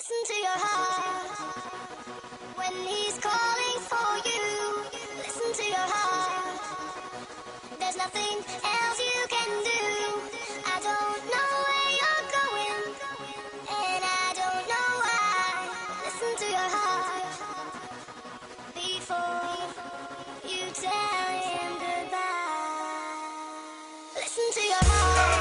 Listen to your heart when he's calling for you. Listen to your heart. There's nothing else you can do. I don't know where you're going, and I don't know why. Listen to your heart before you tell him goodbye. Listen to your heart.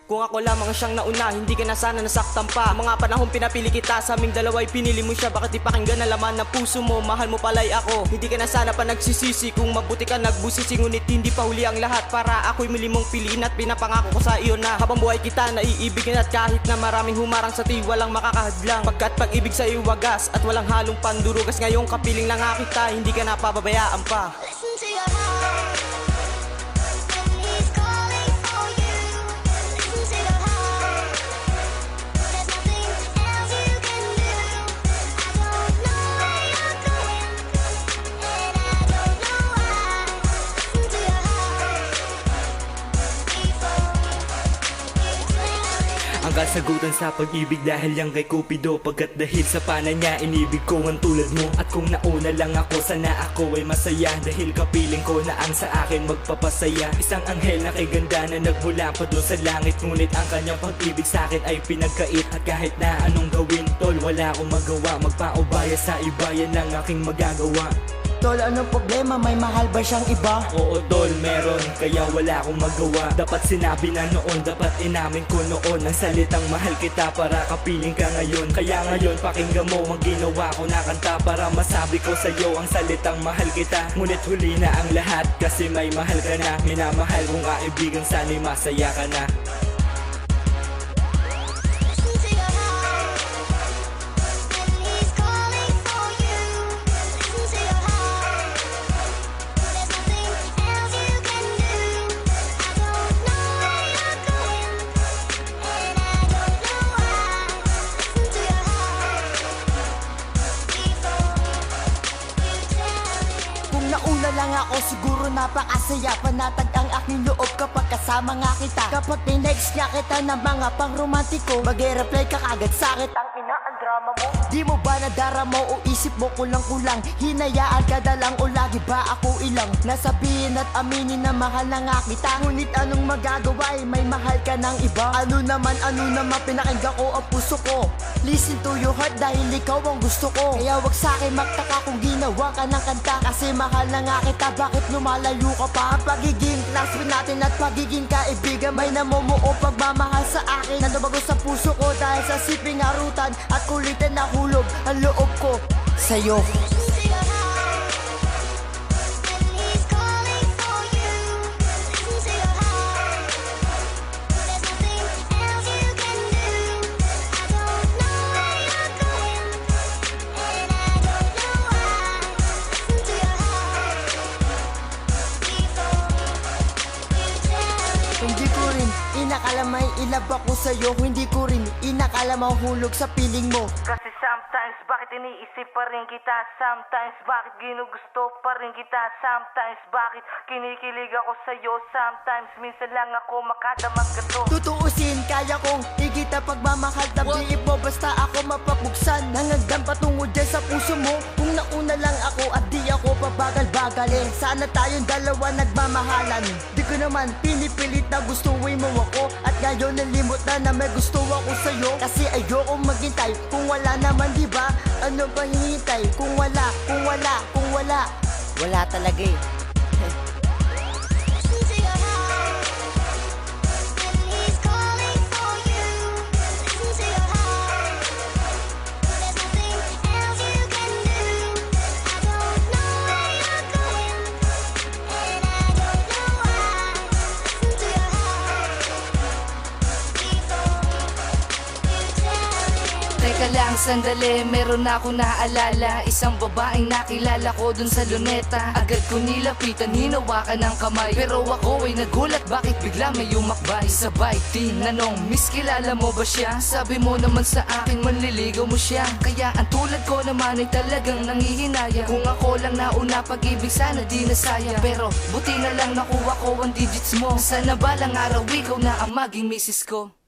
Kung ako lamang siyang nauna, hindi ka na sana nasaktan pa. Mga panahong pinapili kita, sa aming dalawa'y pinili mo siya. Bakit di pakinggan na laman ng puso mo? Mahal mo pala'y ako. Hindi ka na sana pa nagsisisi, kung mabuti ka nagbusisi. Ngunit hindi pa huli ang lahat, para ako'y muli mong piliin. At pinapangako ko sa iyo na habang buhay kita naiibigin. At kahit na maraming humarang sa walang makakahadlang, pagkat pag-ibig sa iyo wagas at walang halong pandurugas. Ngayong kapiling lang kita, hindi ka na pababayaan pa. Listen to your heart when he's calling for you. Listen to your heart. There's nothing else you can do. I don't know where you're going, and I don't know why. Listen to your heart before you tell him. Ang kasagutan sa pag-ibig dahil yang kay Cupido. Pagkat dahil sa pana niya, inibig ko ang tulad mo. At kung nauna lang ako, sana ako ay masaya. Dahil kapiling ko na ang sa akin magpapasaya. Isang anghel na kay ganda na nagmula pa doon sa langit. Ngunit ang kanyang pag-ibig sa akin ay pinagkait. At kahit na anong gawin, tol, wala akong magawa. Magpaubaya sa iba, yan lang aking magagawa. Tol, anong problema? May mahal ba siyang iba? Oo tol, meron, kaya wala akong magawa. Dapat sinabi na noon, dapat inamin ko noon ang salitang mahal kita para kapiling ka ngayon. Kaya ngayon, pakinggan mo ang ginawa ko na kanta para masabi ko sa'yo ang salitang mahal kita. Ngunit huli na ang lahat kasi may mahal ka na. Minamahal kong kaibigan, sana'y masaya ka na. Listen to your heart when he's calling for you. Listen to your heart. There's nothing else you can do. I don't know where you're going, and I don't know why. Listen to your heart before you tell him. Kung nauna lang ako, siguro napakasaya. Panatag ang aking loob kapag kasama nga kita. Kapag tinext nga kita ng mga pang-romantiko, mag-reply ka kagad sa'kin. Ang ina, ang drama mo. Di mo ba nadarama o isip mo kulang-kulang? Hinayaan ka na lang o lagi ba ako ilang? Nasabihin at aminin na mahal na nga kita. Ngunit anong magagawa eh, may mahal ka ng iba. Ano naman pinakinggan ko ang puso ko. Listen to your heart dahil ikaw ang gusto ko. Kaya wag sa'kin magtaka kung ginawa ka ng kanta. Kasi mahal na nga kita, bakit lumalayo ka pa? Ang pagiging classmate natin at pagiging kaibigan, may namumuo pagmamahal sa akin. Nalubago sa puso ko dahil sa siping arutan at kulitan na hulog ang loob ko sa'yo. Listen to your heart when he's calling for you. Listen to your heart. There's nothing else you can do. I don't know where you're going, and I don't know why. Listen to your heart before you tell him. Hindi ko rin inakala may ilab ako sa'yo. Hindi ko rin inakala mahulog sa piling mo. Kasi sometimes bakit iniisip pa rin kita? Sometimes bakit ginugusto pa rin kita? Sometimes bakit kinikilig ako sa'yo? Sometimes minsan lang ako makadamag ka to. Tutuusin, kaya kong higit ang pagmamahal. Tabiip mo basta ako mapapuksan. Nangagdan patungod dyan sa puso mo. Kung nauna lang ako at di ako pabagal-bagal eh. Sana tayong dalawa nagmamahalan. Di ko naman pinipilit na gustuin mo ako. At ngayon nalimot na may gusto ako sa'yo. Kasi ayoko maghintay kung wala naman, diba? Ano ba hinihintay? Kung wala wala talaga eh. Listen to your heart when he's calling for you. Listen to your heart. There's nothing else you can do. I don't know where you're going, and I don't know why. Listen to your heart before you tell him. Teka lang, Sandali, meron ako naaalala, isang babaeng nakilala ko dun sa luneta. Agad ko nilapitan, hinawakan ng kamay, pero ako ay nagulat, bakit bigla may umakbay? Sabay tinanong, miss kilala mo ba siya? Sabi mo naman sa akin, manliligaw mo siya. Kaya ang tulad ko naman ay talagang nangihinaya. Kung ako lang nauna, pag-ibig sana di nasaya. Pero buti na lang nakuha ko ang digits mo. Sana balang araw ikaw na ang maging misis ko.